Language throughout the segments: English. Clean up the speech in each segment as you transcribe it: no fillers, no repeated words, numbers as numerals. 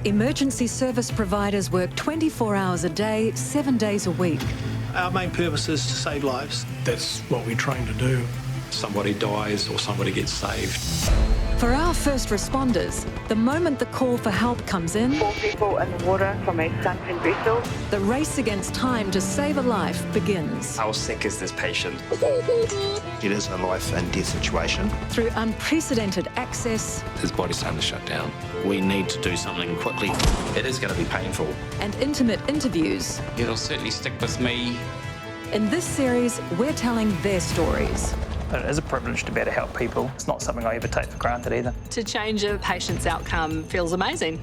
Emergency service providers work 24 hours a day, 7 days a week. Our main purpose is to save lives. That's what we train to do. Somebody dies or somebody gets saved. For our first responders, the moment the call for help comes in, 4 people in the water from a sunken vessel. the race against time to save a life begins. How sick is this patient? It is a life and death situation. Through unprecedented access His body's starting to shut down. We need to do something quickly. It is going to be painful. and intimate interviews, It'll certainly stick with me. in this series, we're telling their stories. It is a privilege to be able to help people. It's not something I ever take for granted either. To change a patient's outcome feels amazing.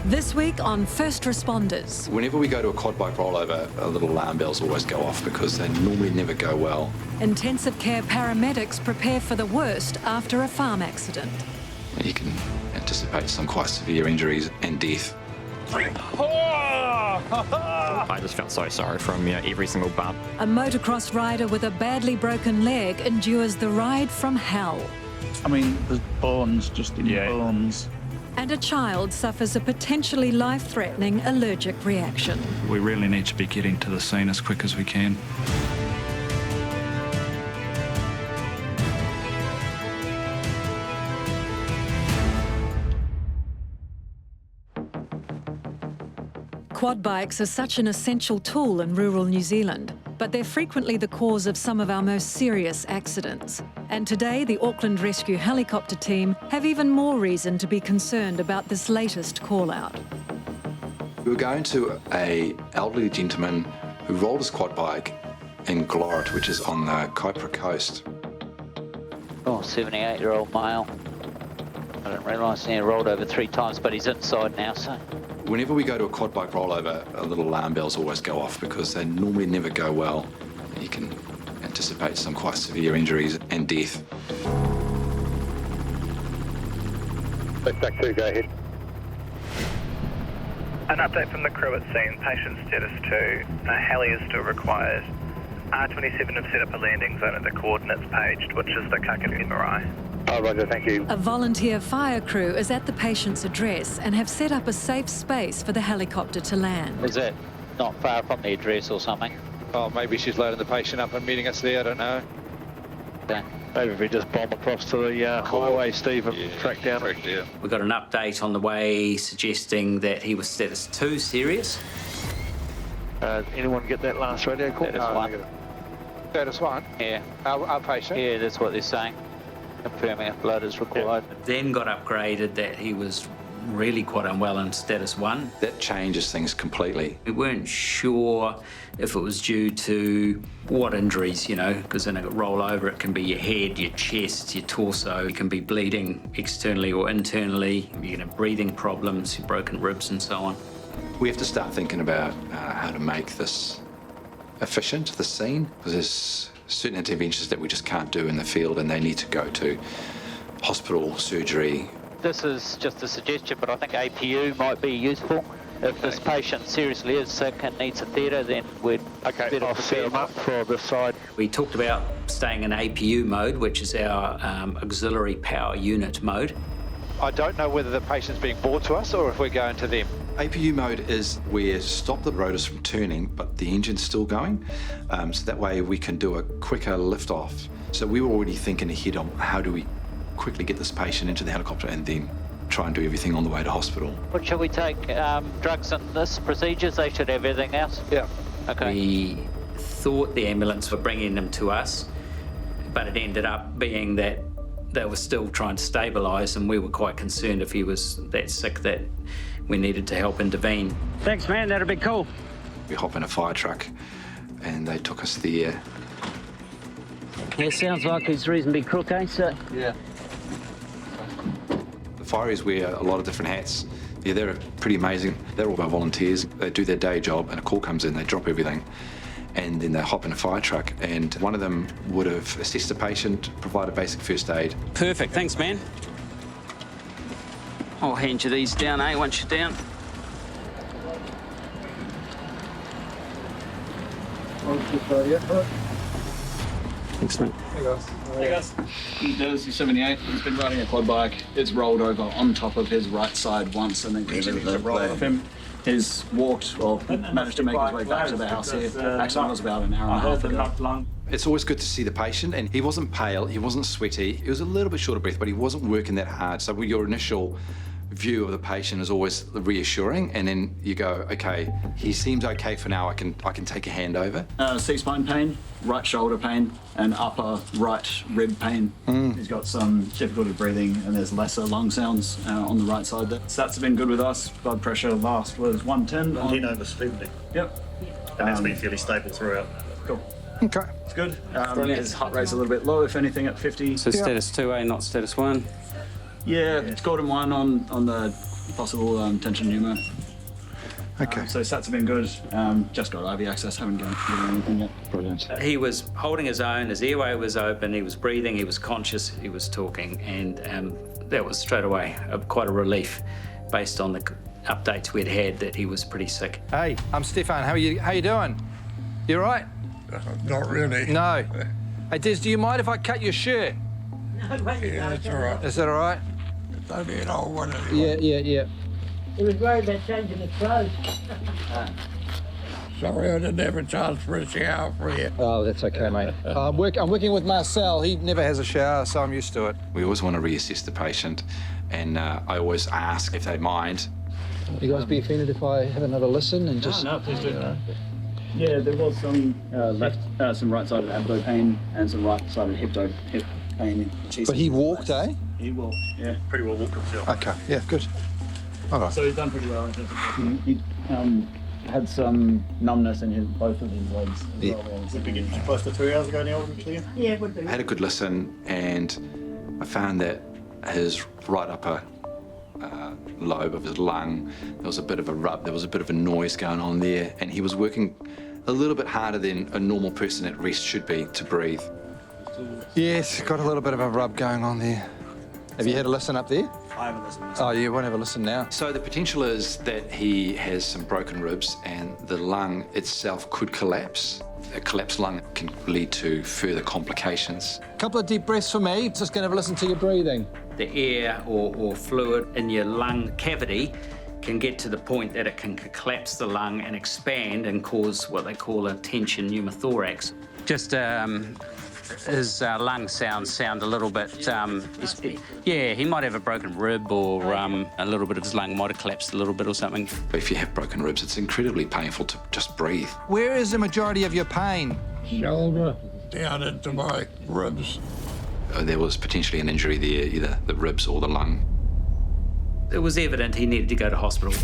This week on First Responders, Whenever we go to a quad bike rollover, little alarm bells always go off because they normally never go well. intensive care paramedics prepare for the worst after a farm accident. You can anticipate some quite severe injuries and death. I just felt so sorry for him, every single bump. A motocross rider with a badly broken leg endures the ride from hell. I mean, there's bones just in bones. And a child suffers a potentially life-threatening allergic reaction. We really need to be getting to the scene as quick as we can. Quad bikes are such an essential tool in rural New Zealand, but they're frequently the cause of some of our most serious accidents. And today, the Auckland Rescue Helicopter team have even more reason to be concerned about this latest call-out. We were going to an elderly gentleman who rolled his quad bike in Glorit, which is on the Kaipara Coast. 78-year-old male. I didn't realise he rolled over 3 times, but he's inside now, so... Whenever we go to a quad bike rollover, little alarm bells always go off because they normally never go well. You can anticipate some quite severe injuries and death. Back 2, go ahead. An update from the crew at scene. Patient status 2. A heli is still required. R27 have set up a landing zone at the coordinates paged, which is the Kakadu Marae. Oh, roger, thank you. A volunteer fire crew is at the patient's address and have set up a safe space for the helicopter to land. Is that not far from the address or something? Oh, maybe she's loading the patient up and meeting us there, I don't know. Okay. Maybe if we just bomb across to the highway, Steve, and track down. We got an update on the way suggesting that he was status 2 serious. Anyone get that last radio call? Status 1. Status 1? Yeah. Our patient? Yeah, that's what they're saying. Confirming if blood is required. Then got upgraded that he was really quite unwell in status 1. That changes things completely. We weren't sure if it was due to what injuries, because in a rollover it can be your head, your chest, your torso. You can be bleeding externally or internally. You can have breathing problems, broken ribs and so on. We have to start thinking about how to make this efficient, the scene, because there's certain interventions that we just can't do in the field and they need to go to hospital, surgery. This is just a suggestion, but I think APU might be useful. If this patient seriously is sick and needs a theatre, then we'd better I'll set them up for this side. We talked about staying in APU mode, which is our auxiliary power unit mode. I don't know whether the patient's being brought to us or if we're going to them. APU mode is where stop the rotors from turning, but the engine's still going. So that way we can do a quicker lift off. So we were already thinking ahead on how do we quickly get this patient into the helicopter and then try and do everything on the way to hospital. What should we take? Drugs in this procedures? They should have everything else? Yeah. Okay. We thought the ambulance were bringing him to us, but it ended up being that they were still trying to stabilise, and we were quite concerned if he was that sick that we needed to help intervene. Thanks, man. That'd be cool. We hop in a fire truck and they took us there. Yeah, sounds like he's reasonably crook, eh, sir? Yeah. The fireys wear a lot of different hats. Yeah, they're pretty amazing. They're all our volunteers. They do their day job and a call comes in, they drop everything and then they hop in a fire truck, and one of them would have assessed the patient, provided basic first aid. Perfect, thanks, man. I'll hand you these down, once you're down. Thanks, mate. Hey guys. He does, he's 78. He's been riding a quad bike. It's rolled over on top of his right side once and then continued to roll off him. He's walked, well, managed to make his way back to the house here. Accident was about an hour and a half ago. It's always good to see the patient, and he wasn't pale, he wasn't sweaty, he was a little bit short of breath, but he wasn't working that hard. So your initial view of the patient is always reassuring, and then you go, okay, he seems okay for now, I can take a hand over. C-spine pain, right shoulder pain, and upper right rib pain. He's got some difficulty breathing, and there's lesser lung sounds on the right side there. Stats have been good with us. Blood pressure last was 110. 19 over 70. Yep. And that's been fairly stable throughout. Cool. Okay. It's good. His heart rate's a little bit low, if anything, at 50. So status 2A, not status 1? Yeah, it's got him 1 on the possible tension pneumo. Okay. So stats have been good. Just got IV access, haven't given anything yet. Brilliant. He was holding his own, his airway was open, he was breathing, he was conscious, he was talking, and that was straight away quite a relief based on the updates we'd had that he was pretty sick. Hey, I'm Stefan. How you doing? You all right? Not really. No. Hey, Des, do you mind if I cut your shirt? Yeah, that's all right. Is that all right? It's only an old one anyway. Yeah. He was worried about changing his clothes. Sorry, I didn't have a chance for a shower for you. Oh, that's okay, mate. I'm working with Marcel. He never has a shower, so I'm used to it. We always want to reassess the patient, and I always ask if they mind. You guys be offended if I have another listen and just... No, please do. Yeah, there was some some right-sided abdo pain and some right-sided hip pain. But he walked, eh? He walked, yeah. Pretty well walked himself. Okay, yeah, good. All right. So he's done pretty well in terms of walking. He had some numbness in both of his legs as well. Would be getting close to 2 hours ago now, would be clear? Yeah, it would be. I had a good listen, and I found that his right upper lobe of his lung, there was a bit of a rub, there was a bit of a noise going on there, and he was working a little bit harder than a normal person at rest should be to breathe. Yes, got a little bit of a rub going on there. Have you had a listen up there? I haven't listened. Oh, you won't have a listen now. So the potential is that he has some broken ribs and the lung itself could collapse. A collapsed lung can lead to further complications. A couple of deep breaths for me. Just going to have a listen to your breathing. The air or fluid in your lung cavity can get to the point that it can collapse the lung and expand and cause what they call a tension pneumothorax. Just his lungs sound a little bit, yeah, he might have a broken rib or a little bit of his lung might have collapsed a little bit or something. If you have broken ribs, it's incredibly painful to just breathe. Where is the majority of your pain? Shoulder down into my ribs. There was potentially an injury there, either the ribs or the lung. It was evident he needed to go to hospital.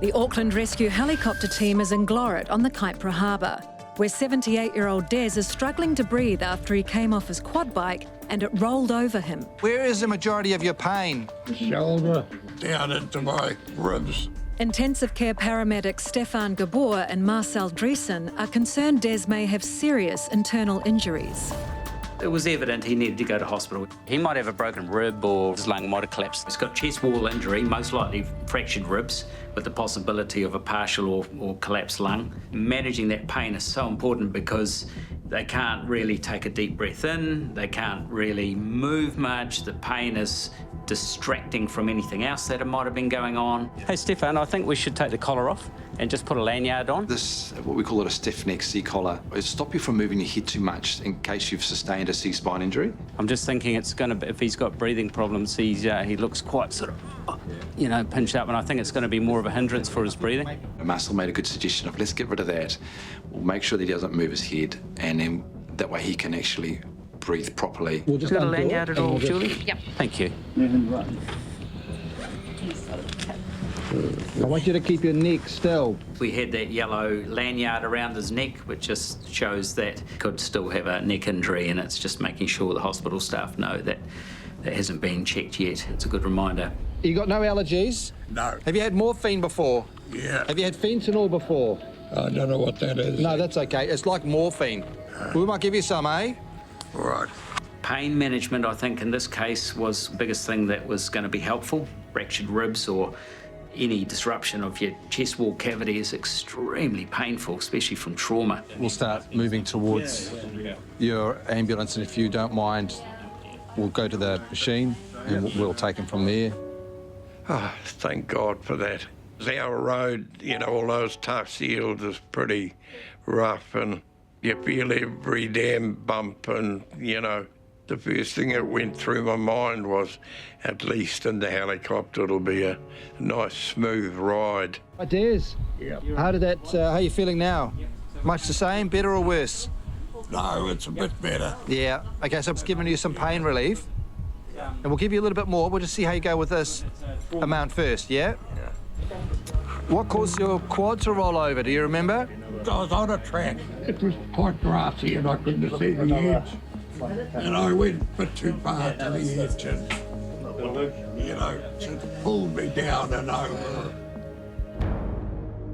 The Auckland Rescue Helicopter team is in Glorit on the Kaipara Harbour, where 78-year-old Des is struggling to breathe after he came off his quad bike and it rolled over him. Where is the majority of your pain? Shoulder down into my ribs. Intensive care paramedics Stefan Gabor and Marcel Driesen are concerned Des may have serious internal injuries. It was evident he needed to go to hospital. He might have a broken rib or his lung might have collapsed. He's got chest wall injury, most likely fractured ribs, with the possibility of a partial or collapsed lung. Managing that pain is so important because they can't really take a deep breath in, they can't really move much, the pain is distracting from anything else that might have been going on. Hey, Stefan, I think we should take the collar off and just put a lanyard on. This, what we call it a stiff neck C-collar, it stops you from moving your head too much in case you've sustained a C-spine injury. I'm just thinking it's going to be, if he's got breathing problems, he looks quite sort of, you know, pinched up, and I think it's going to be more of a hindrance for his breathing. Marcel made a good suggestion of let's get rid of that. We'll make sure that he doesn't move his head, and then that way he can actually breathe properly. We'll just got a lanyard at all, Julie? Yep. Thank you. I want you to keep your neck still. We had that yellow lanyard around his neck, which just shows that he could still have a neck injury, and it's just making sure the hospital staff know that that hasn't been checked yet. It's a good reminder. You got no allergies? No. Have you had morphine before? Yeah. Have you had fentanyl before? I don't know what that is. No, that's okay. It's like morphine. We might give you some, eh? Right. Pain management, I think, in this case was the biggest thing that was going to be helpful. Fractured ribs or Any disruption of your chest wall cavity is extremely painful, especially from trauma. We'll start moving towards your ambulance, and if you don't mind, we'll go to the machine and we'll take him from there. Oh, thank God for that. Our road, you know, all those tough seals is pretty rough, and you feel every damn bump, and, you know, the first thing that went through my mind was, at least in the helicopter, it'll be a nice, smooth ride. Hi, Des. Yeah. How are you feeling now? Much the same, better or worse? No, it's a bit better. Yeah. Okay, so it's giving you some pain relief. And we'll give you a little bit more. We'll just see how you go with this amount first, yeah? Yeah. What caused your quad to roll over? Do you remember? I was on a track. It was quite grassy and I couldn't see the edge. And I went a bit too far to the edge and, you know, it pulled me down and over.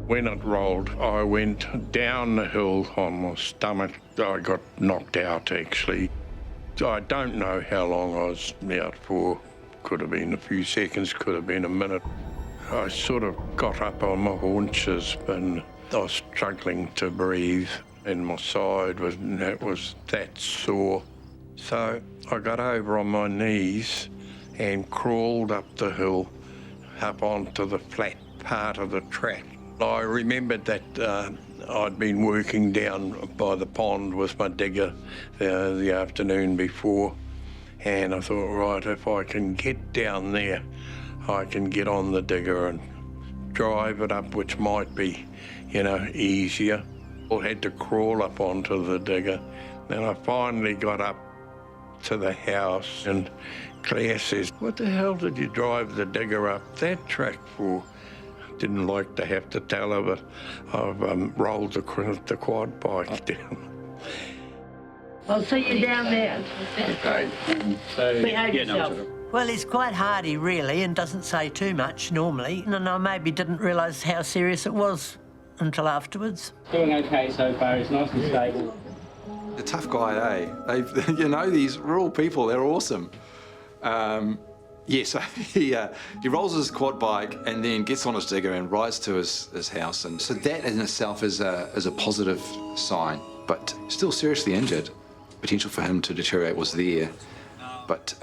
When it rolled, I went down the hill on my stomach. I got knocked out, actually. I don't know how long I was out for. Could have been a few seconds, could have been a minute. I sort of got up on my haunches and I was struggling to breathe, and my side was that sore. So I got over on my knees and crawled up the hill, up onto the flat part of the track. I remembered that I'd been working down by the pond with my digger the afternoon before, and I thought, right, if I can get down there, I can get on the digger and drive it up, which might be, you know, easier. I had to crawl up onto the digger. Then I finally got up to the house, and Claire says, what the hell did you drive the digger up that track for? Didn't like to have to tell her, but I've rolled the quad bike down. I'll see you down there. Okay. Behave yourself. Well, he's quite hardy, really, and doesn't say too much normally. And I maybe didn't realise how serious it was until afterwards. Doing okay so far. He's nice and stable. A tough guy, eh? You know, these rural people, they're awesome. So he rolls his quad bike and then gets on his digger and rides to his house. And so that in itself is a positive sign, but still seriously injured. Potential for him to deteriorate was there. But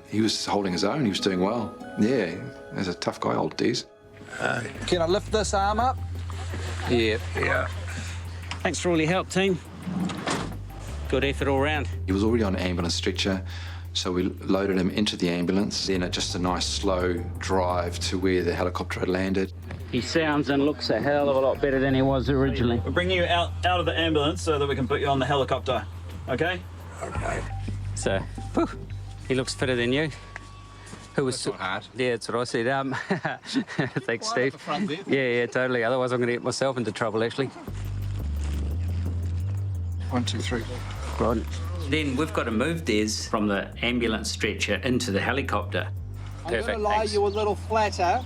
he was holding his own, he was doing well. Yeah, he's a tough guy, old Des. Can I lift this arm up? Yeah. Yeah. Thanks for all your help, team. Good effort all round. He was already on an ambulance stretcher, so we loaded him into the ambulance, then just a nice slow drive to where the helicopter had landed. He sounds and looks a hell of a lot better than he was originally. We're bringing you out of the ambulance so that we can put you on the helicopter, okay? Okay. So, whew, he looks fitter than you. Who was That's not hard. Yeah, that's what I said. Thanks, Steve. Yeah, totally. Otherwise, I'm going to get myself into trouble, actually. 1, 2, 3. Right. Then we've got to move Des from the ambulance stretcher into the helicopter. Perfect, I'm going to lie thanks. you a little flatter,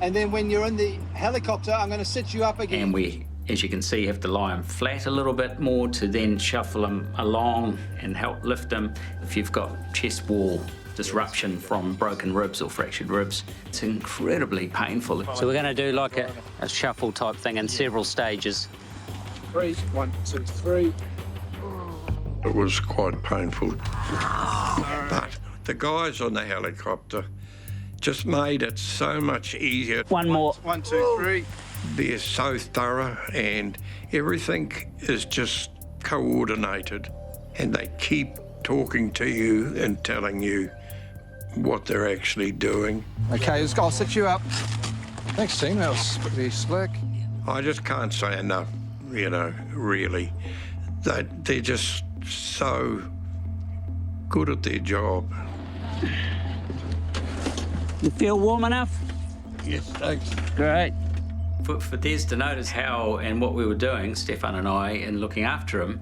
and then when you're in the helicopter, I'm going to sit you up again. And we, as you can see, have to lie him flat a little bit more to then shuffle him along and help lift him. If you've got chest wall disruption from broken ribs or fractured ribs, it's incredibly painful. So we're going to do like a shuffle type thing in several stages. 3, 1, 2, 3. It was quite painful. But the guys on the helicopter just made it so much easier. One more. 1, 2, 3. They're so thorough and everything is just coordinated, and they keep talking to you and telling you what they're actually doing. Okay, I'll sit you up. Thanks, team. That was pretty slick. I just can't say enough, you know, really. They're just so good at their job. You feel warm enough? Yes, thanks. Great. For Des to notice how and what we were doing, Stefan and I, in looking after him,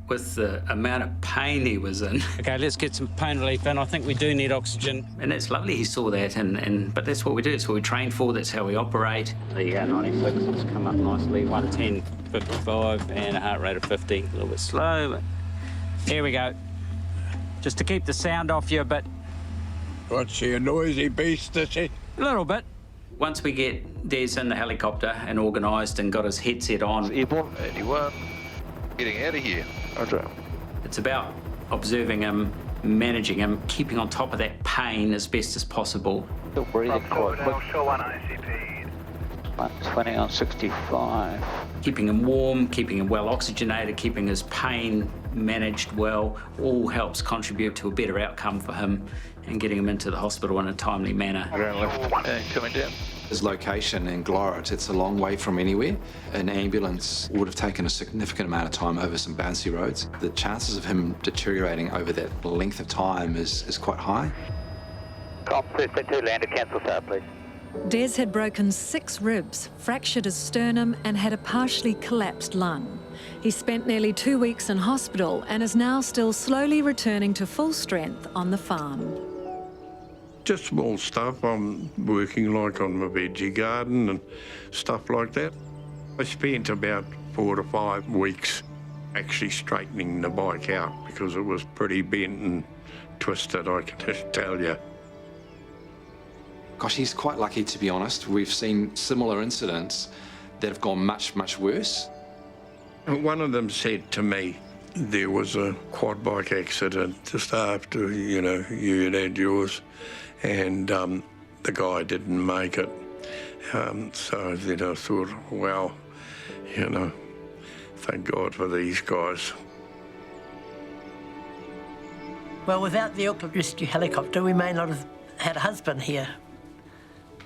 with the amount of pain he was in. Okay, let's get some pain relief in. I think we do need oxygen. And it's lovely he saw that, but that's what we do. It's what we train for, that's how we operate. There you go, 96, it's come up nicely. 110, 55, and a heart rate of 50. A little bit slow, but here we go. Just to keep the sound off you a bit. What's she, a noisy beast, is she? A little bit. Once we get Des in the helicopter and organised and got his headset on, Airborne 81, getting out of here. Roger. It's about observing him, managing him, keeping on top of that pain as best as possible. Still breathing quite quick. Shore 1 ICP. 120 on 65. Keeping him warm, keeping him well oxygenated, keeping his pain managed well, all helps contribute to a better outcome for him and getting him into the hospital in a timely manner. Ground left, coming down. His location in Glorit, it's a long way from anywhere. An ambulance would have taken a significant amount of time over some bouncy roads. The chances of him deteriorating over that length of time is quite high. Comp 322, land to cancel start, please. Des had broken 6 ribs, fractured his sternum and had a partially collapsed lung. He spent nearly 2 weeks in hospital and is now still slowly returning to full strength on the farm. Just small stuff. I'm working like on my veggie garden and stuff like that. I spent about 4 to 5 weeks actually straightening the bike out because it was pretty bent and twisted, I can just tell you. Gosh, he's quite lucky, to be honest. We've seen similar incidents that have gone much, much worse. One of them said to me, there was a quad bike accident just after, you know, you had yours, and the guy didn't make it. So then I thought, well, you know, thank God for these guys. Well, without the Auckland Rescue Helicopter, we may not have had a husband here.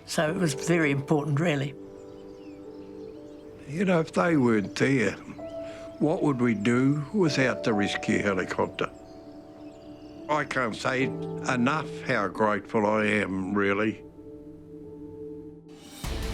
So it was very important, really. You know, if they weren't there, what would we do without the rescue helicopter? I can't say enough how grateful I am, really.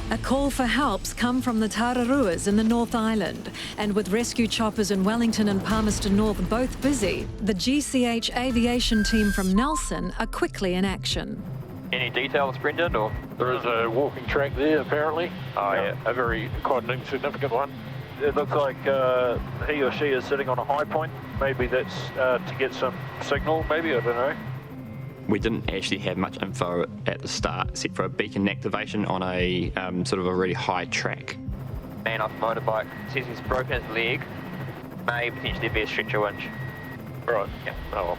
A call for help's come from the Tararuas in the North Island, and with rescue choppers in Wellington and Palmerston North both busy, the GCH aviation team from Nelson are quickly in action. Any details, Brendan, or? There is a walking track there, apparently. Oh, yeah. Quite an insignificant one. It looks like he or she is sitting on a high point. Maybe that's to get some signal, maybe, I don't know. We didn't actually have much info at the start, except for a beacon activation on a sort of a really high track. Man off motorbike, says he's broken his leg, may potentially be a stretcher winch. Right, yeah. Oh well.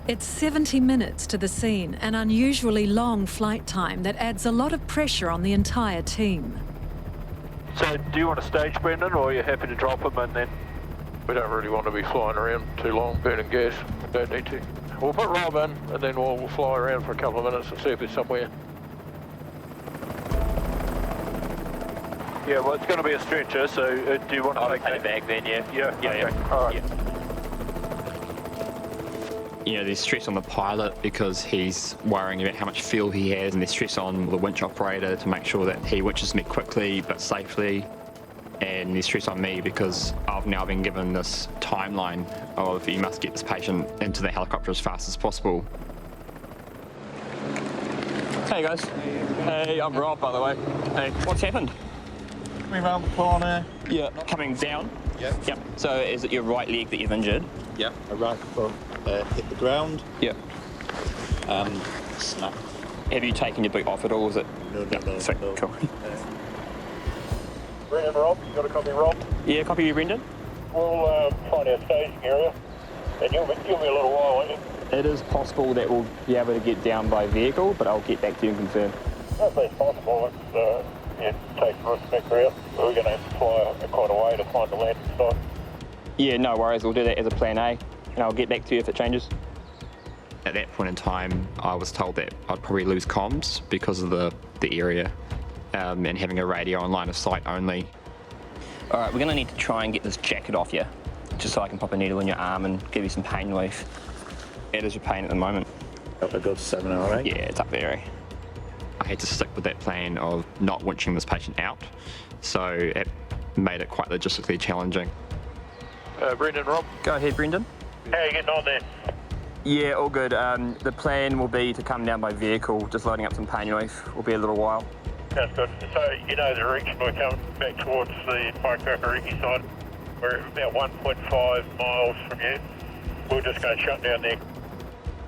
It's 70 minutes to the scene, an unusually long flight time that adds a lot of pressure on the entire team. So, do you want to stage Brendan, or are you happy to drop him and then? We don't really want to be flying around too long, burning gas. We don't need to. We'll put Rob in, and then we'll fly around for a couple of minutes and see if there's somewhere. Yeah, well, it's going to be a stretcher, so do you want to take it back then, yeah? Yeah, okay. Yeah. All right. Yeah. You know, there's stress on the pilot because he's worrying about how much fuel he has, and there's stress on the winch operator to make sure that he winches me quickly but safely. And there's stress on me because I've now been given this timeline of you must get this patient into the helicopter as fast as possible. Hey guys. Hey, I'm Rob, by the way. Hey, what's happened? Coming around the corner. Yeah. Coming down? Yep. Yep. So is it your right leg that you've injured? Yep. A right foot hit the ground. Yep. Snap. Have you taken your boot off at all? Is it? No. Sweet. Cool. Brendan, Rob, you got a copy, Rob? Yeah, copy you, Brendan. We'll find our staging area, and you'll be a little while, won't you? It is possible that we'll be able to get down by vehicle, but I'll get back to you and confirm. If that's possible, it takes the respector out. We're going to have to fly quite a way to find the landing site. Yeah, no worries. We'll do that as a plan A, and I'll get back to you if it changes. At that point in time, I was told that I'd probably lose comms because of the area and having a radio on line of sight only. All right, we're going to need to try and get this jacket off you, just so I can pop a needle in your arm and give you some pain relief. How is your pain at the moment? A good 7 or 8. Yeah, it's up there. I had to stick with that plan of not winching this patient out, so it made it quite logistically challenging. Brendan, Rob? Go ahead, Brendan. How are you getting on there? Yeah, all good. The plan will be to come down by vehicle, just loading up some pain relief. Will be a little while. That's good. So, you know the direction we're coming back towards the Waikariki side. We're about 1.5 miles from you. We're just going to shut down there.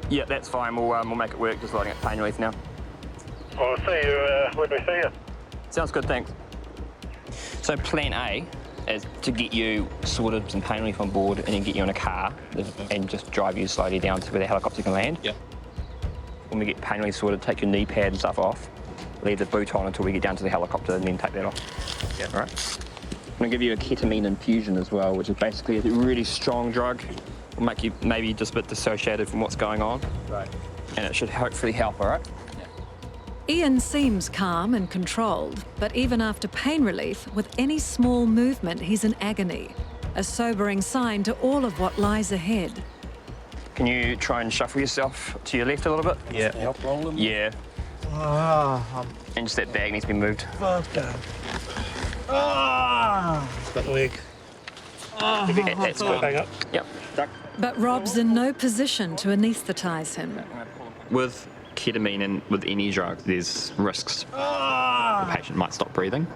Yeah, that's fine. We'll make it work, just loading up pain relief now. I'll see you when we see you. Sounds good, thanks. So plan A is to get you sorted, some pain relief on board, and then get you in a car and just drive you slowly down to where the helicopter can land. Yeah. When we get pain relief sorted, take your knee pad and stuff off, leave the boot on until we get down to the helicopter and then take that off. Yeah. All right. I'm going to give you a ketamine infusion as well, which is basically a really strong drug. Will make you maybe just a bit dissociated from what's going on. Right. And it should hopefully help, all right? Ian seems calm and controlled, but even after pain relief, with any small movement, he's in agony. A sobering sign to all of what lies ahead. Can you try and shuffle yourself to your left a little bit? Yeah. Help roll him? Yeah. And just that bag needs to be moved. It's got the leg. That's good. Back up. Yep. Duck. But Rob's in no position to anaesthetise him. With ketamine and with any drug, there's risks. The patient might stop breathing.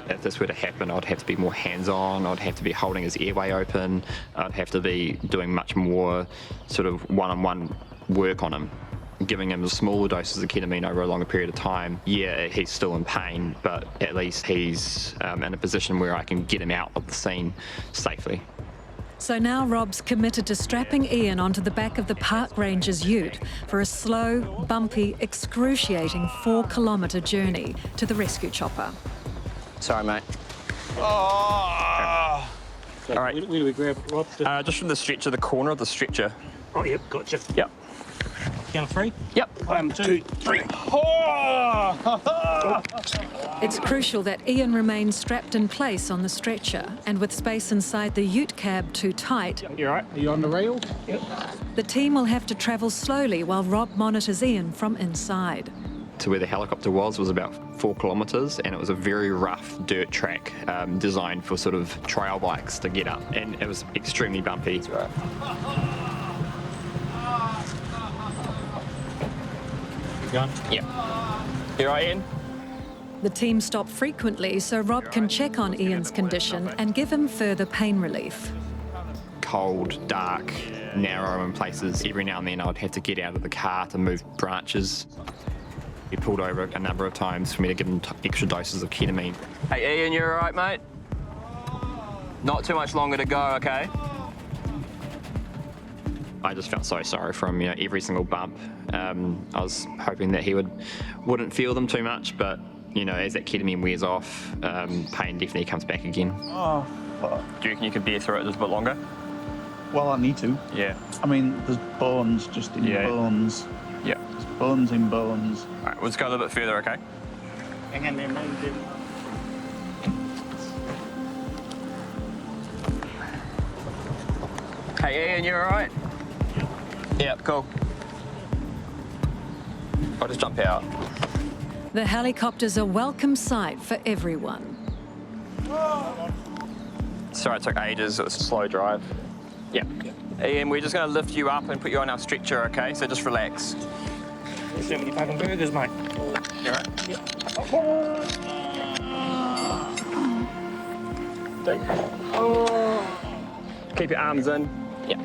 If this were to happen, I'd have to be more hands-on, I'd have to be holding his airway open, I'd have to be doing much more sort of one-on-one work on him. Giving him smaller doses of ketamine over a longer period of time, yeah, he's still in pain, but at least he's in a position where I can get him out of the scene safely. So now Rob's committed to strapping Ian onto the back of the Park Rangers ute for a slow, bumpy, excruciating 4-kilometre journey to the rescue chopper. Sorry, mate. Oh. All right. Where do we grab Rob? Just from the stretcher, the corner of the stretcher. Oh, yep, gotcha. Yep. Count 3? Yep. 1, 2, 3. It's crucial that Ian remains strapped in place on the stretcher, and with space inside the ute cab too tight, You all right? Are you on the rail? Yep. the team will have to travel slowly while Rob monitors Ian from inside. To where the helicopter was about 4 kilometres, and it was a very rough dirt track designed for sort of trail bikes to get up, and it was extremely bumpy. That's right. You going? Yeah. You right, Ian? The team stop frequently so Rob can check on Ian's condition and give him further pain relief. Cold, dark, narrow in places. Every now and then I would have to get out of the car to move branches. He pulled over a number of times for me to give him extra doses of ketamine. Hey Ian, you all right, mate? Not too much longer to go, okay? I just felt so sorry for him, every single bump. I was hoping that he wouldn't feel them too much, but as that ketamine wears off, pain definitely comes back again. Oh, fuck. Do you reckon you could bear through it just a bit longer? Well, I need to. Yeah. I mean, there's bones just in bones. Yeah. There's bones in bones. All right, let's go a little bit further, okay? Hang on there, mate. Hey Ian, you all right? Yeah, cool. I'll just jump out. The helicopter's a welcome sight for everyone. Sorry it took ages, it was a slow drive. Yeah. Ian, we're just going to lift you up and put you on our stretcher, okay? So just relax. There's so many fucking burgers, mate. You all right? Yep. Keep your arms in. Yeah.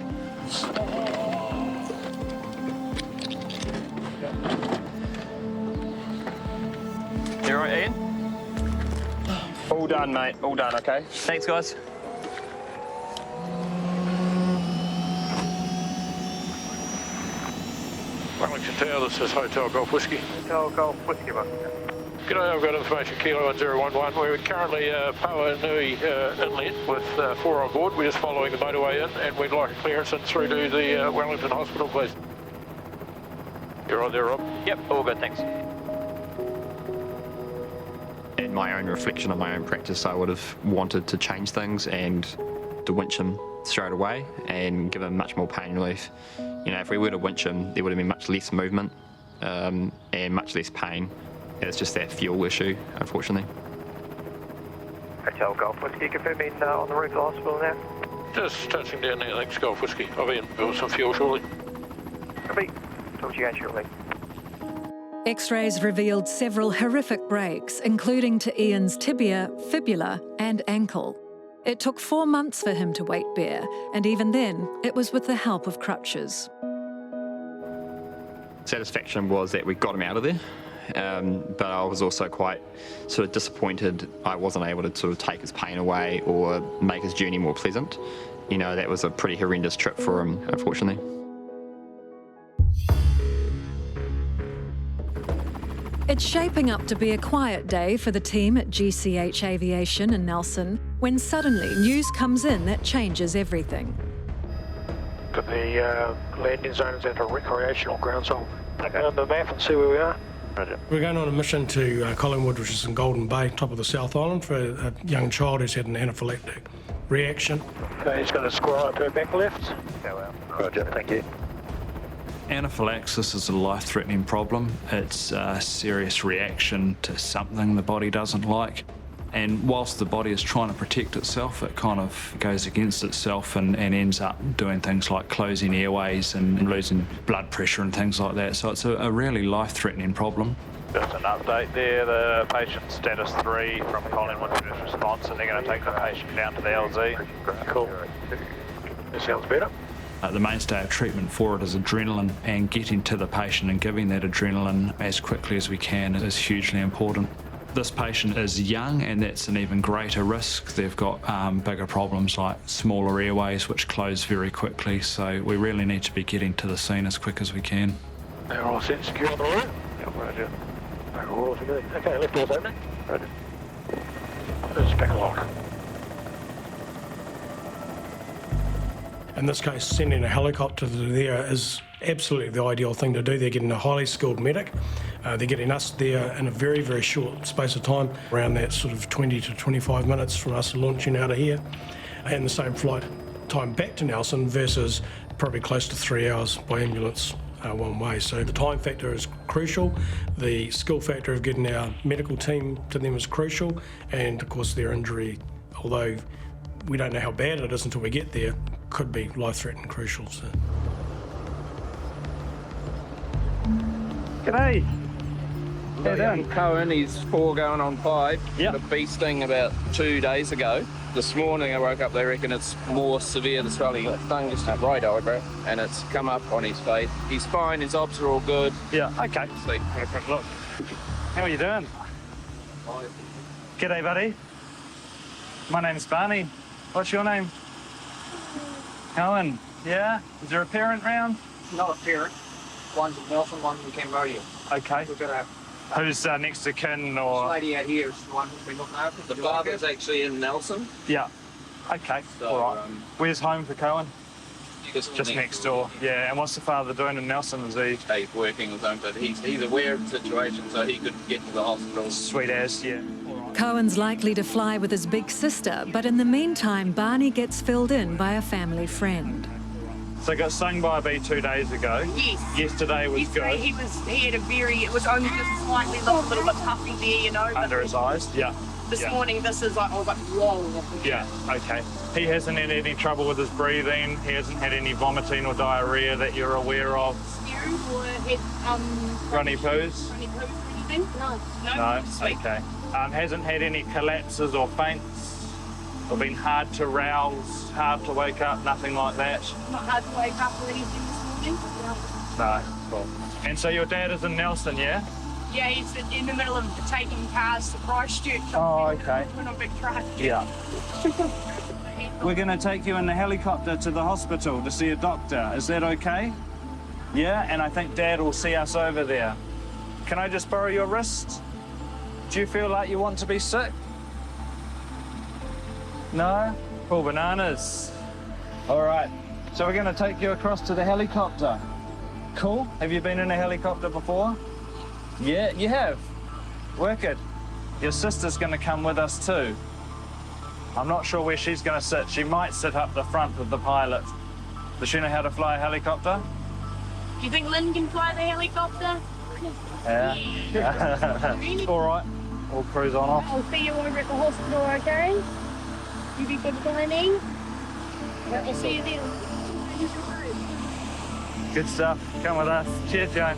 You all right, Ian? All done, mate. All done, okay? Thanks, guys. Wellington Tower, this is Hotel Golf Whiskey. Hotel Golf Whiskey, mate. G'day, I've got information, Kilo 1011. We're currently Paua Nui Inlet with 4 on board. We're just following the motorway in, and we'd like a clearance in through to the Wellington Hospital, please. You're right there, Rob? Yep, all good, thanks. In my own reflection on my own practice, I would have wanted to change things and to winch him straight away and give him much more pain relief. If we were to winch him, there would have been much less movement and much less pain. It's just that fuel issue, unfortunately. Hotel Golf Whiskey, confirming on the roof of the hospital now. Just touching down there, thanks, Golf Whiskey. I'll be in for some fuel shortly. Copy. Talk to you again shortly. X-rays revealed several horrific breaks, including to Ian's tibia, fibula and ankle. It took 4 months for him to weight bear, and even then, it was with the help of crutches. Satisfaction was that we got him out of there. but I was also quite sort of disappointed I wasn't able to sort of take his pain away or make his journey more pleasant. You know, that was a pretty horrendous trip for him, unfortunately. It's shaping up to be a quiet day for the team at GCH Aviation in Nelson, when suddenly news comes in that changes everything. Got the landing zone is at a recreational ground, so I'll go on the map and see where we are. We're going on a mission to Collingwood, which is in Golden Bay, top of the South Island, for a young child who's had an anaphylactic reaction. Okay, he's got a squirrel per back left. Roger, thank you. Anaphylaxis is a life-threatening problem. It's a serious reaction to something the body doesn't like. And whilst the body is trying to protect itself, it kind of goes against itself and ends up doing things like closing airways and losing blood pressure and things like that. So it's a really life-threatening problem. Just an update there, the patient status 3 from Collingwood first response, and they're going to take the patient down to the LZ. Cool. That sounds better. The mainstay of treatment for it is adrenaline, and getting to the patient and giving that adrenaline as quickly as we can is hugely important. This patient is young, and that's an even greater risk. They've got bigger problems like smaller airways which close very quickly, so we really need to be getting to the scene as quick as we can. They're all set secure on the road? Yeah, roger. Okay, left door's opening. Roger. There's back lock. In this case, sending a helicopter there is absolutely the ideal thing to do. They're getting a highly skilled medic. They're getting us there in a very, very short space of time, around that sort of 20 to 25 minutes from us launching out of here, and the same flight time back to Nelson versus probably close to 3 hours by ambulance one way. So the time factor is crucial. The skill factor of getting our medical team to them is crucial, and of course their injury, although we don't know how bad it is until we get there, could be life-threatening crucial. So. G'day. How you doing? Cohen, he's 4 going on 5. Yep. A bee sting about 2 days ago. This morning I woke up, they reckon it's more severe. The swelling stung just his right eyebrow, and it's come up on his face. He's fine, his obs are all good. Yeah, okay. Sleep. Look. How are you doing? G'day, buddy. My name's Barney. What's your name? Cohen. Yeah? Is there a parent round? Not a parent. One's in Nelson, one's in Cambodia. Okay. We've got Who's next to kin or...? This lady out here is the one who's been looking after. The father's actually in Nelson. Yeah. Okay, So, all right. Where's home for Cohen? Just next door. Yeah, and what's the father doing in Nelson? Is he... He's working with him, but he's aware of the situation, so he could get to the hospital. Sweet as, yeah. Cohen's likely to fly with his big sister, but in the meantime, Barney gets filled in by a family friend. So got stung by a bee 2 days ago. Yes. Yesterday was good. He had a it was only just slightly a little bit puffy there, you know. Under his eyes? Yeah. This morning, this is like, I was like, whoa. Yeah, okay. He hasn't had any trouble with his breathing. He hasn't had any vomiting or diarrhea that you're aware of. Spew or had, runny poos? Runny poos or anything? No. No? Sweet. Okay. Hasn't had any collapses or faints? Or been hard to rouse, hard to wake up, nothing like that? Not hard to wake up or anything this morning? No. Cool. And so your dad is in Nelson, yeah? Yeah, he's in the middle of taking cars to Christchurch. Oh, okay. In a big truck. Yeah. We're going to take you in the helicopter to the hospital to see a doctor. Is that okay? Yeah, and I think Dad will see us over there. Can I just borrow your wrist? Do you feel like you want to be sick? No? Cool bananas. All right, so we're going to take you across to the helicopter. Cool. Have you been in a helicopter before? Yeah, you have. Wicked. Your sister's going to come with us too. I'm not sure where she's going to sit. She might sit up the front with the pilot. Does she know how to fly a helicopter? Do you think Lynn can fly the helicopter? Yeah. All right, we'll cruise on off. I'll see you over at the hospital, okay? You be good planning. We'll see you then. Good stuff. Come with us. Cheers, Joan.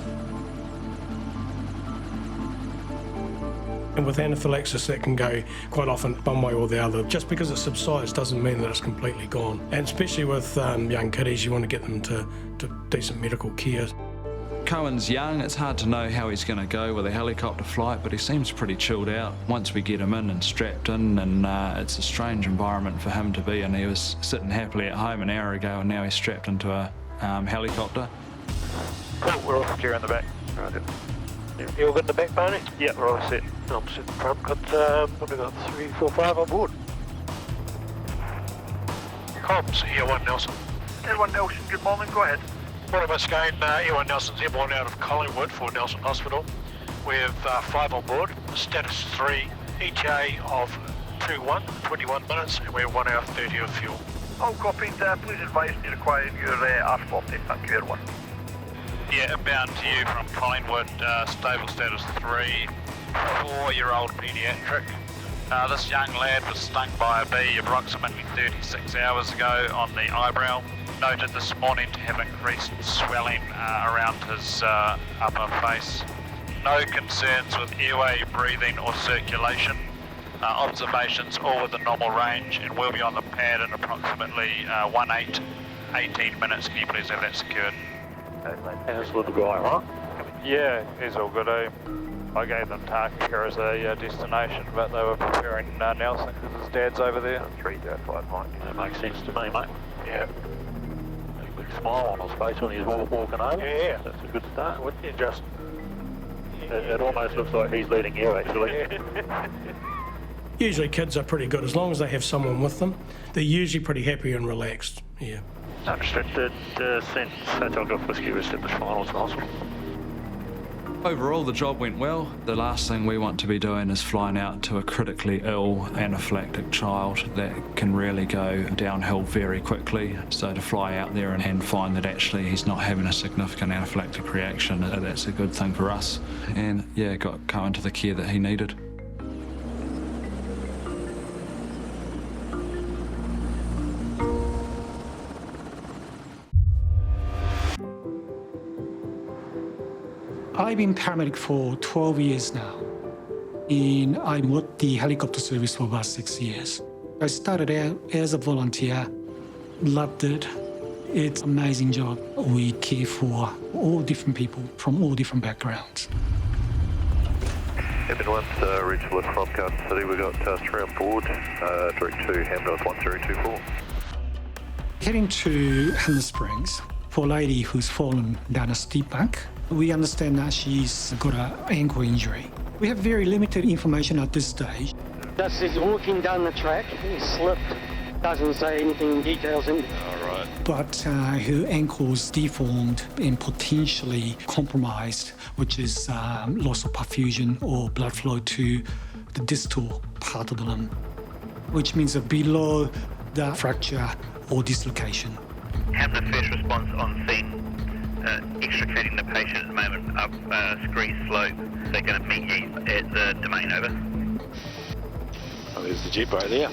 And with anaphylaxis, that can go quite often one way or the other. Just because it subsides doesn't mean that it's completely gone. And especially with young kiddies, you want to get them to decent medical care. Cohen's young, it's hard to know how he's going to go with a helicopter flight, but he seems pretty chilled out once we get him in and strapped in, and it's a strange environment for him to be in. He was sitting happily at home an hour ago, and now he's strapped into a helicopter. Cool, we're all secure in the back. Right. You all good in the back, Barney? Yeah, we're all set. I'm set in front. Got, what have we got? 3, 4, 5 on board. Comms, Air1 Nelson. Air1 Nelson, good morning, go ahead. Morning, Miss Kane. Air1 Nelson's airborne out of Collingwood for Nelson Hospital. We have 5 on board. Status 3, ETA of 21 minutes, and we're 1 hour 30 of fuel. All copied. Please advise me requiring your R40. Thank you, Air1. Yeah, inbound to you from Collingwood, stable status 3, 4-year-old paediatric. This young lad was stung by a bee approximately 36 hours ago on the eyebrow. Noted this morning to have increased swelling around his upper face. No concerns with airway, breathing or circulation. Observations all within normal range, and we'll be on the pad in approximately 18 minutes. Can you please have that secured? How's the little guy, right? Yeah, he's all good. I gave them Tarka as a destination, but they were preparing Nelson because his dad's over there. 305, Mike. That makes sense to me, mate. Yeah. A big smile on his face when he's walking over. Yeah. That's a good start, wouldn't you? Just, it almost looks like he's leading you, actually. Usually kids are pretty good as long as they have someone with them. They're usually pretty happy and relaxed, yeah. Unrestricted sent Satellite Rescue established finals in hospital. Overall, the job went well. The last thing we want to be doing is flying out to a critically ill anaphylactic child that can really go downhill very quickly. So to fly out there and find that actually he's not having a significant anaphylactic reaction, that's a good thing for us. And yeah, got Cohen to the care that he needed. I've been paramedic for 12 years now, and I worked the helicopter service for about 6 years. I started out as a volunteer, loved it. It's an amazing job. We care for all different people from all different backgrounds. Edmund 1, Ridgewood from Garden City. We've got 3 on board, direct to Hamdorf 1024. Heading to Hanna Springs for a lady who's fallen down a steep bank. We understand that she's got an ankle injury. We have very limited information at this stage. Just is walking down the track, he slipped. Doesn't say anything details in. All right. But her ankle's deformed and potentially compromised, which is loss of perfusion or blood flow to the distal part of the limb, which means that below the fracture or dislocation. Have the first response on scene. Extricating the patient at the moment up Scree Slope. They're going to meet you at the domain, over. Oh, there's the Jeep right there.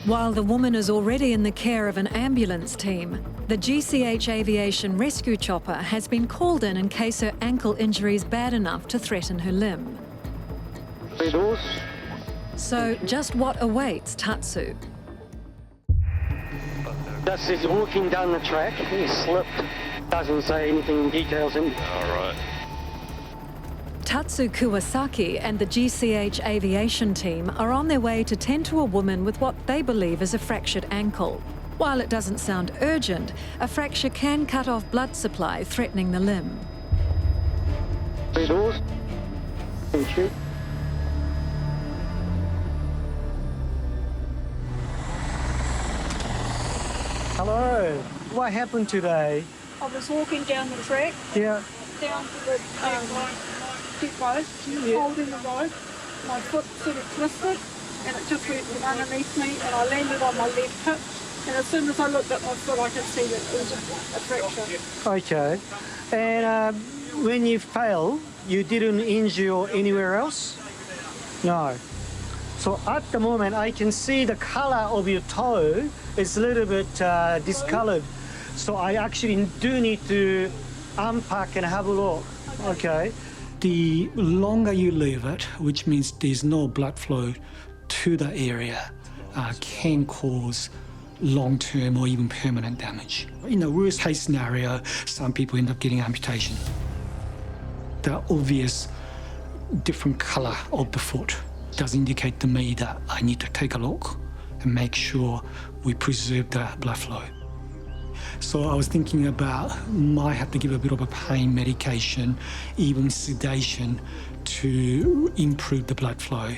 While the woman is already in the care of an ambulance team, the GCH Aviation rescue chopper has been called in case her ankle injury is bad enough to threaten her limb. So just what awaits Tatsu? Just is walking down the track, he slipped. Doesn't say anything details in. All right. Tatsu Kuwasaki and the GCH aviation team are on their way to tend to a woman with what they believe is a fractured ankle. While it doesn't sound urgent, a fracture can cut off blood supply, threatening the limb. Thank you. Hello. What happened today? I was walking down the track. Yeah. Down to the depot, holding the rope. My foot sort of twisted and it just went underneath me and I landed on my left hip. And as soon as I looked at my foot, I could see that it was a fracture. Okay. And when you fell, you didn't injure anywhere else? No. So at the moment, I can see the color of your toe is a little bit discolored. So I actually do need to unpack and have a look. Okay. The longer you leave it, which means there's no blood flow to the area, can cause long-term or even permanent damage. In the worst case scenario, some people end up getting amputation. The obvious different colour of the foot does indicate to me that I need to take a look and make sure we preserve the blood flow. So I was thinking about might have to give a bit of a pain medication, even sedation, to improve the blood flow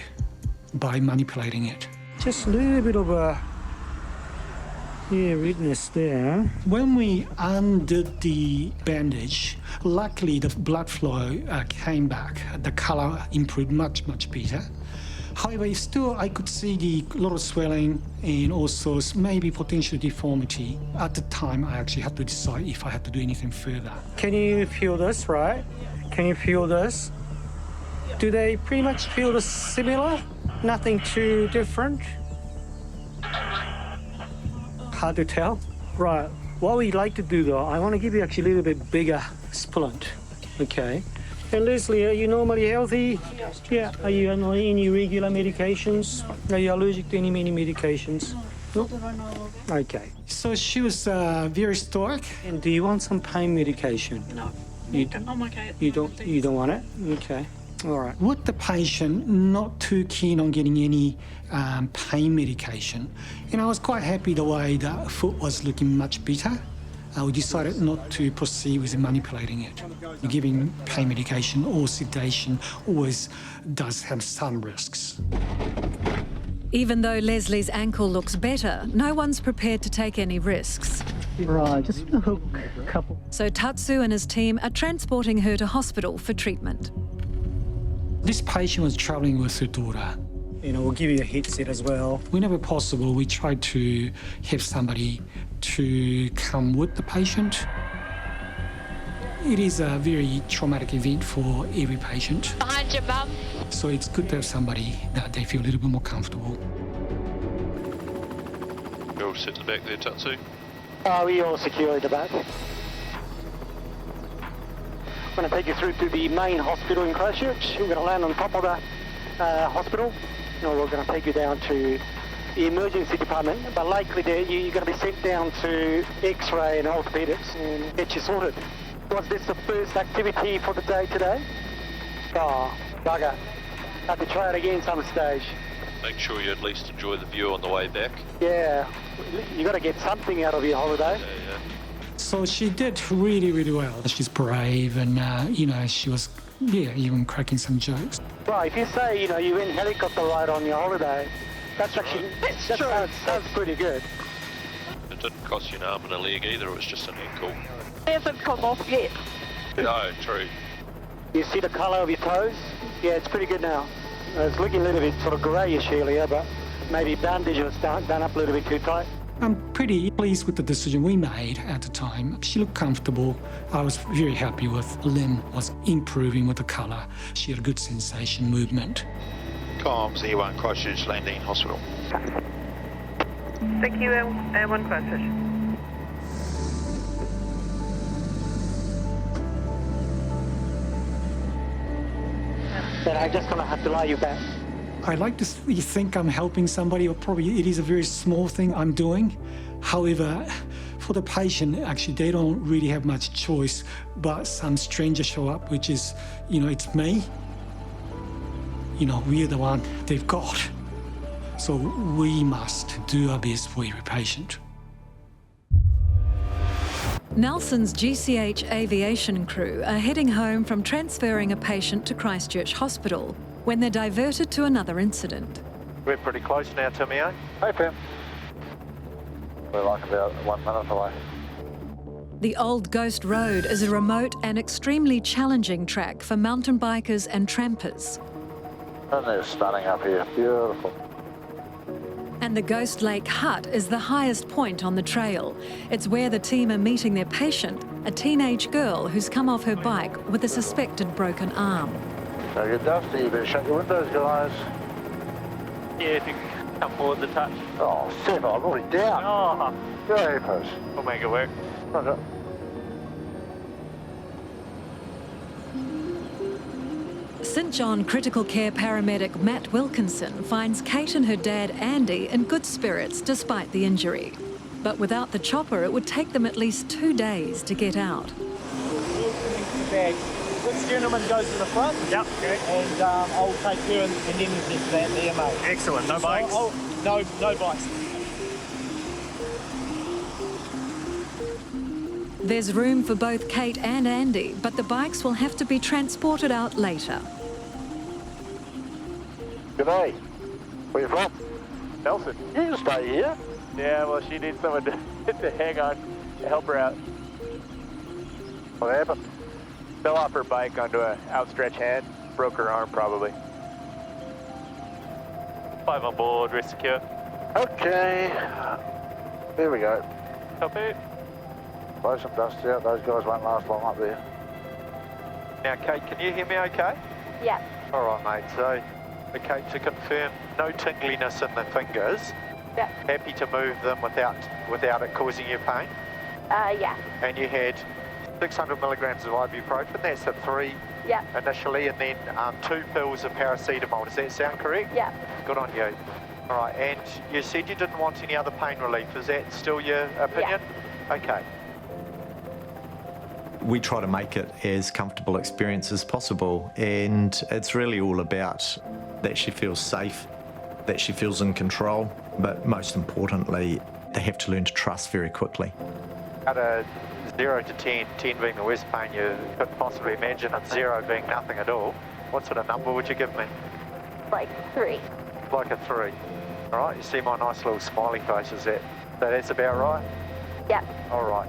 by manipulating it. Just a little bit of a redness there. When we undid the bandage, luckily the blood flow came back. The colour improved much, much better. However, still I could see a lot of swelling and also maybe potential deformity. At the time, I actually had to decide if I had to do anything further. Can you feel this, right? Can you feel this? Do they pretty much feel the similar? Nothing too different? Hard to tell. Right, what we like to do though, I want to give you actually a little bit bigger splint, okay? And Leslie, are you normally healthy? Yeah. Are you on any regular medications? Are you allergic to any medications? No? Okay. So she was very stoic. And do you want some pain medication? No. I'm okay. You don't want it? Okay. All right. With the patient not too keen on getting any pain medication, and I was quite happy the way the foot was looking much better. We decided not to proceed with manipulating it. Giving pain medication or sedation always does have some risks. Even though Leslie's ankle looks better, no one's prepared to take any risks. Right, just a hook, couple. So Tatsu and his team are transporting her to hospital for treatment. This patient was travelling with her daughter. You know, we'll give you a headset as well. Whenever possible, we try to have somebody to come with the patient. It is a very traumatic event for every patient. Behind your mum. So it's good to have somebody that they feel a little bit more comfortable. You all sit in the back there, Tatsu? We all secure at the back. I'm going to take you through to the main hospital in Christchurch. We're going to land on top of the hospital. We're going to take you down to the emergency department, but likely you're going to be sent down to X-ray and orthopedics and get you sorted. Was this the first activity for the day today? Oh, bugger. Have to try it again some stage. Make sure you at least enjoy the view on the way back. Yeah, you got to get something out of your holiday. Yeah. So she did really, really well. She's brave and, she was, even cracking some jokes. Right, if you say, you went helicopter ride on your holiday, that's actually, that sounds pretty good. It didn't cost you an arm and a leg either, it was just an ankle. It hasn't come off yet. No, true. You see the colour of your toes? Yeah, it's pretty good now. It's looking a little bit sort of greyish earlier, but maybe bandage was done up a little bit too tight. I'm pretty pleased with the decision we made at the time. She looked comfortable. I was very happy with limb was improving with the colour. She had a good sensation, movement. Comms, E1 Christchurch Landing Hospital. Thank you, Air1 Christchurch. Then I'm just going to have to lie you back. I like to think I'm helping somebody, or probably it is a very small thing I'm doing. However, for the patient, actually, they don't really have much choice, but some stranger show up, which is, it's me. We're the one they've got. So we must do our best for every patient. Nelson's GCH aviation crew are heading home from transferring a patient to Christchurch Hospital when they're diverted to another incident. We're pretty close now, Timmy, eh? Hey, Pam. We're like about 1 minute away. The Old Ghost Road is a remote and extremely challenging track for mountain bikers and trampers. And they're stunning up here. Beautiful. And the Ghost Lake Hut is the highest point on the trail. It's where the team are meeting their patient, a teenage girl who's come off her bike with a suspected broken arm. So you're dusty, you better shut your windows, guys. Yeah, if you can come forward the touch. Oh, Seth, I'm already down. Oh. Go ahead, folks. We'll make it work. Roger. St John critical care paramedic Matt Wilkinson finds Kate and her dad Andy in good spirits despite the injury. But without the chopper, it would take them at least 2 days to get out. This gentleman goes in the front. Yep. Okay. And I'll take care of and then just that there, mate. Excellent. No bikes? No bikes. There's room for both Kate and Andy, but the bikes will have to be transported out later. G'day. Where you from? Nelson. You can stay here. Yeah, well, she needs someone to hang on to help her out. What happened? Fell off her bike onto an outstretched hand. Broke her arm, probably. 5 on board, rest secure. Okay. There we go. Copy. Blow some dust out. Those guys won't last long up there. Now, Kate, can you hear me okay? Yeah. All right, mate. So, okay, to confirm, no tingliness in the fingers. Yeah. Happy to move them without it causing you pain? Yeah. And you had 600 milligrams of ibuprofen, that's at 3 initially, and then 2 pills of paracetamol. Does that sound correct? Yeah. Good on you. All right, and you said you didn't want any other pain relief. Is that still your opinion? Yeah. Okay. We try to make it as comfortable experience as possible, and it's really all about that she feels safe, that she feels in control, but most importantly, they have to learn to trust very quickly. Out of 0 to 10, 10 being the worst pain you could possibly imagine, and 0 being nothing at all, what sort of number would you give me? Like 3. Like a 3. All right, you see my nice little smiley face, is that? So that's about right? Yeah. All right.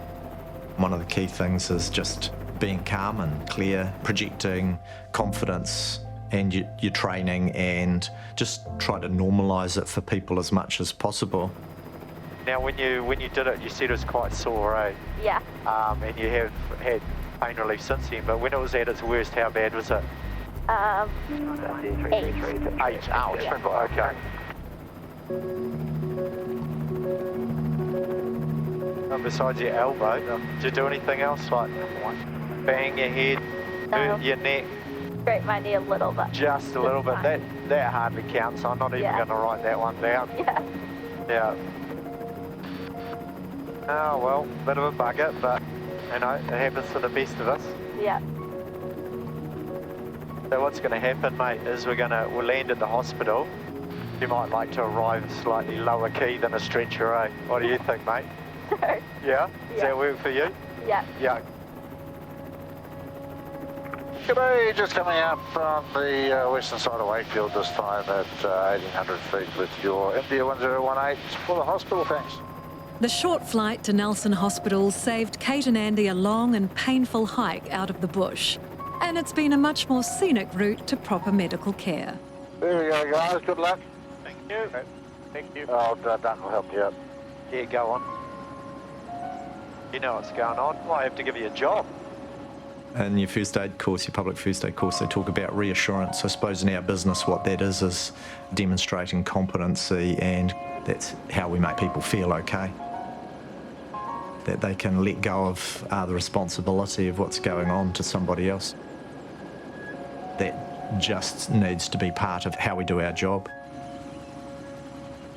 One of the key things is just being calm and clear, projecting confidence and your training, and just try to normalise it for people as much as possible. Now, when you did it, you said it was quite sore, eh? Yeah. And you have had pain relief since then, but when it was at its worst, how bad was it? 8. 8, ouch. Yeah. Okay. And besides your elbow, did you do anything else, like bang your head, hurt your neck? Scrape my knee a little bit. Just a little bit. That hardly counts, so I'm not even going to write that one down. Yeah. Yeah. Oh, well, bit of a bugger, but, you know, it happens to the best of us. Yeah. So what's going to happen, mate, is we'll land at the hospital. You might like to arrive slightly lower key than a stretcher, eh? What do you think, mate? Sure. Yeah? Does that work for you? Yeah. Yeah. G'day, just coming up from the western side of Wakefield this time at 1800 feet with your India 1018 for the hospital, thanks. The short flight to Nelson Hospital saved Kate and Andy a long and painful hike out of the bush. And it's been a much more scenic route to proper medical care. There we go, guys. Good luck. Thank you. Thank you. Oh, Duncan will help you out. Yeah, go on. You know what's going on. I have to give you a job. In your first aid course, your public first aid course, they talk about reassurance. I suppose in our business what that is demonstrating competency, and that's how we make people feel okay. That they can let go of the responsibility of what's going on to somebody else. That just needs to be part of how we do our job.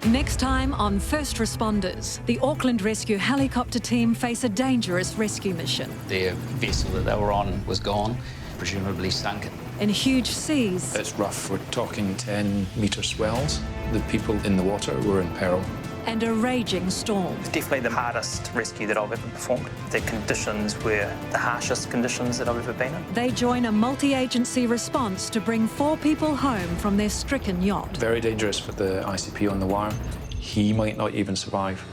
Next time on First Responders, the Auckland Rescue Helicopter team face a dangerous rescue mission. Their vessel that they were on was gone, presumably sunk. In huge seas. It's rough. We're talking 10-metre swells. The people in the water were in peril. And a raging storm. It's definitely the hardest rescue that I've ever performed. The conditions were the harshest conditions that I've ever been in. They join a multi-agency response to bring 4 people home from their stricken yacht. Very dangerous for the ICP on the wire. He might not even survive.